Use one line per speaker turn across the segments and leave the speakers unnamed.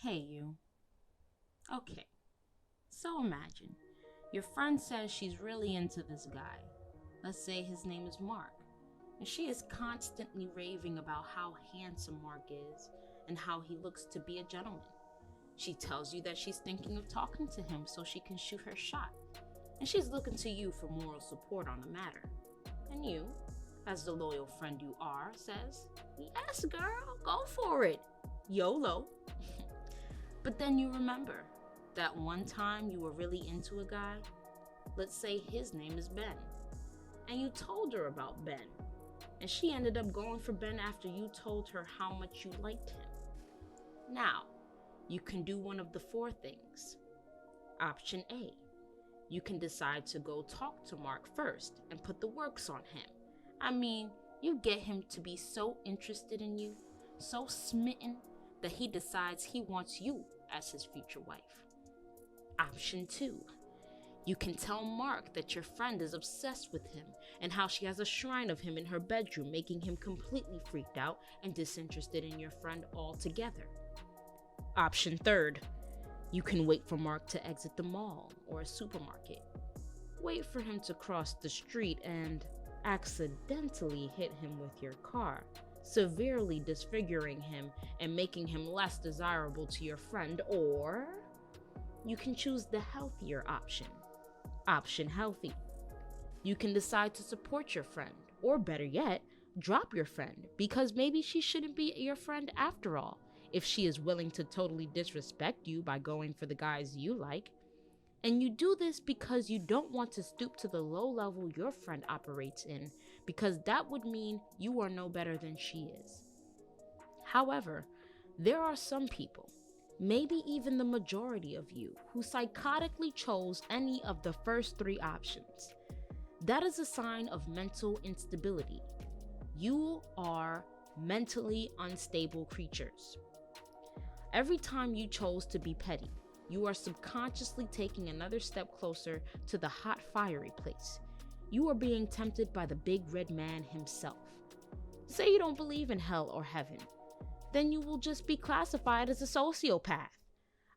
Hey, you. Okay, so imagine your friend says she's really into this guy. Let's say his name is Mark. And she is constantly raving about how handsome Mark is and how he looks to be a gentleman. She tells you that she's thinking of talking to him so she can shoot her shot. And she's looking to you for moral support on the matter. And you, as the loyal friend you are, says, "Yes, girl, go for it. YOLO." But then you remember that one time you were really into a guy. Let's say his name is Ben. And you told her about Ben. And she ended up going for Ben after you told her how much you liked him. Now, you can do one of the four things. Option A. You can decide to go talk to Mark first and put the works on him. I mean, you get him to be so interested in you, so smitten, that he decides he wants you as his future wife. Option 2. You can tell Mark that your friend is obsessed with him and how she has a shrine of him in her bedroom, making him completely freaked out and disinterested in your friend altogether. Option 3. You can wait for Mark to exit the mall or a supermarket. Wait for him to cross the street and accidentally hit him with your car, severely disfiguring him and making him less desirable to your friend. Or you can choose the healthier option. Option healthy. You can decide to support your friend, or better yet, drop your friend, because maybe she shouldn't be your friend after all, if she is willing to totally disrespect you by going for the guys you like. And you do this because you don't want to stoop to the low level your friend operates in, because that would mean you are no better than she is. However, there are some people, maybe even the majority of you, who psychotically chose any of the first three options. That is a sign of mental instability. You are mentally unstable creatures. Every time you chose to be petty, you are subconsciously taking another step closer to the hot, fiery place. You are being tempted by the big red man himself. Say you don't believe in hell or heaven, then you will just be classified as a sociopath,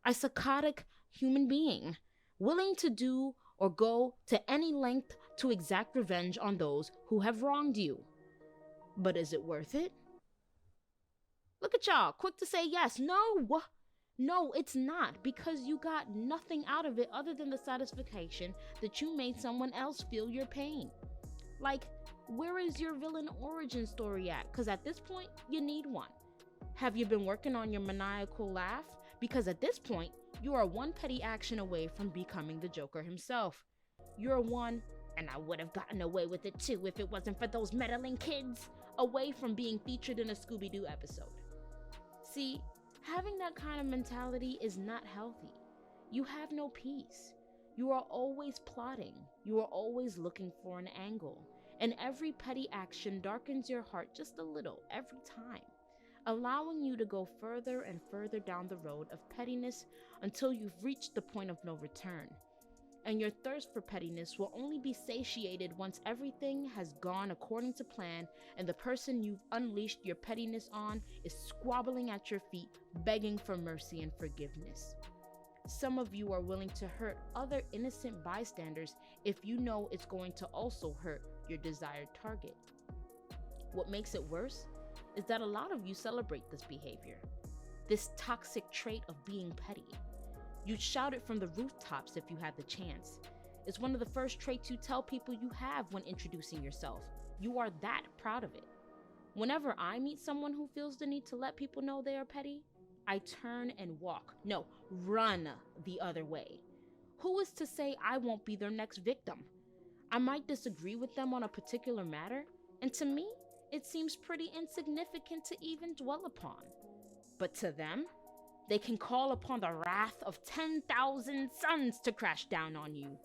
a psychotic human being, willing to do or go to any length to exact revenge on those who have wronged you. But is it worth it? Look at y'all, quick to say yes. No, it's not, because you got nothing out of it other than the satisfaction that you made someone else feel your pain. Like, where is your villain origin story at? Because at this point, you need one. Have you been working on your maniacal laugh? Because at this point, you are one petty action away from becoming the Joker himself. You're one, and I would have gotten away with it too if it wasn't for those meddling kids, away from being featured in a Scooby-Doo episode. See, having that kind of mentality is not healthy. You have no peace. You are always plotting. You are always looking for an angle. And every petty action darkens your heart just a little every time, allowing you to go further and further down the road of pettiness until you've reached the point of no return. And your thirst for pettiness will only be satiated once everything has gone according to plan and the person you've unleashed your pettiness on is squabbling at your feet, begging for mercy and forgiveness. Some of you are willing to hurt other innocent bystanders if you know it's going to also hurt your desired target. What makes it worse is that a lot of you celebrate this behavior, this toxic trait of being petty. You'd shout it from the rooftops if you had the chance. It's one of the first traits you tell people you have when introducing yourself. You are that proud of it. Whenever I meet someone who feels the need to let people know they are petty, I turn and run the other way. Who is to say I won't be their next victim? I might disagree with them on a particular matter, and to me, it seems pretty insignificant to even dwell upon. But to them, they can call upon the wrath of 10,000 suns to crash down on you.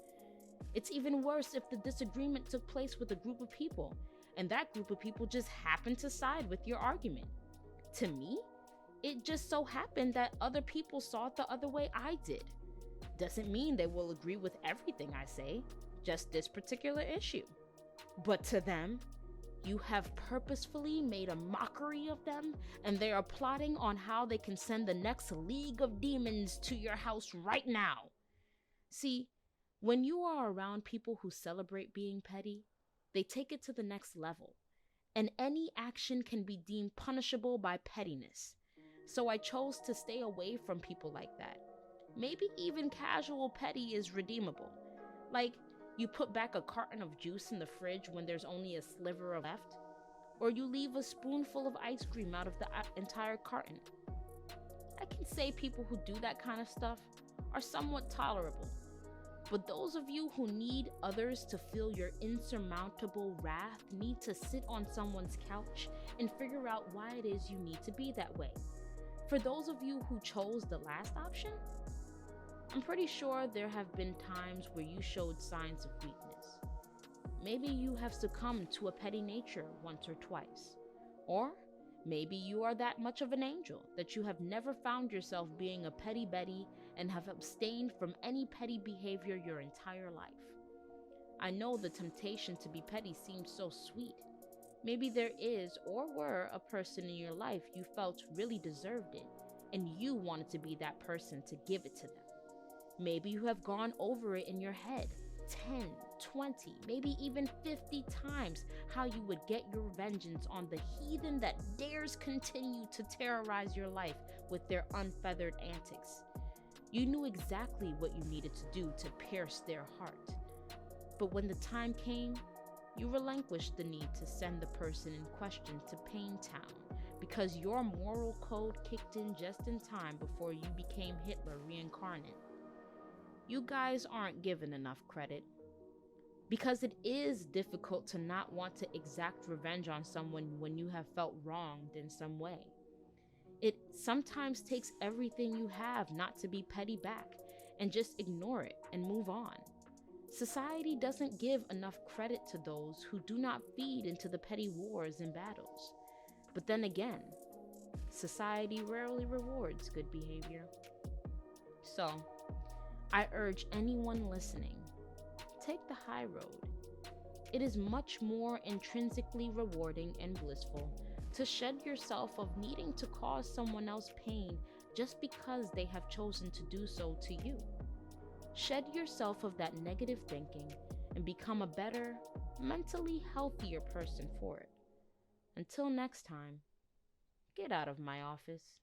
It's even worse if the disagreement took place with a group of people, and that group of people just happened to side with your argument. To me, it just so happened that other people saw it the other way I did. Doesn't mean they will agree with everything I say, just this particular issue. But to them, You have purposefully made a mockery of them, and they are plotting on how they can send the next league of demons to your house right now. See, when you are around people who celebrate being petty, they take it to the next level, and any action can be deemed punishable by pettiness. So I chose to stay away from people like that. Maybe even casual petty is redeemable. Like, you put back a carton of juice in the fridge when there's only a sliver left, or you leave a spoonful of ice cream out of the entire carton. I can say people who do that kind of stuff are somewhat tolerable. But those of you who need others to feel your insurmountable wrath need to sit on someone's couch and figure out why it is you need to be that way. For those of you who chose the last option, I'm pretty sure there have been times where you showed signs of weakness. Maybe you have succumbed to a petty nature once or twice. Or maybe you are that much of an angel that you have never found yourself being a petty Betty and have abstained from any petty behavior your entire life. I know the temptation to be petty seems so sweet. Maybe there is or were a person in your life you felt really deserved it, and you wanted to be that person to give it to them. Maybe you have gone over it in your head 10, 20, maybe even 50 times how you would get your vengeance on the heathen that dares continue to terrorize your life with their unfeathered antics. You knew exactly what you needed to do to pierce their heart. But when the time came, you relinquished the need to send the person in question to Pain Town because your moral code kicked in just in time before you became Hitler reincarnate. You guys aren't given enough credit. Because it is difficult to not want to exact revenge on someone when you have felt wronged in some way. It sometimes takes everything you have not to be petty back and just ignore it and move on. Society doesn't give enough credit to those who do not feed into the petty wars and battles. But then again, society rarely rewards good behavior. So, I urge anyone listening, take the high road. It is much more intrinsically rewarding and blissful to shed yourself of needing to cause someone else pain just because they have chosen to do so to you. Shed yourself of that negative thinking and become a better, mentally healthier person for it. Until next time, get out of my office.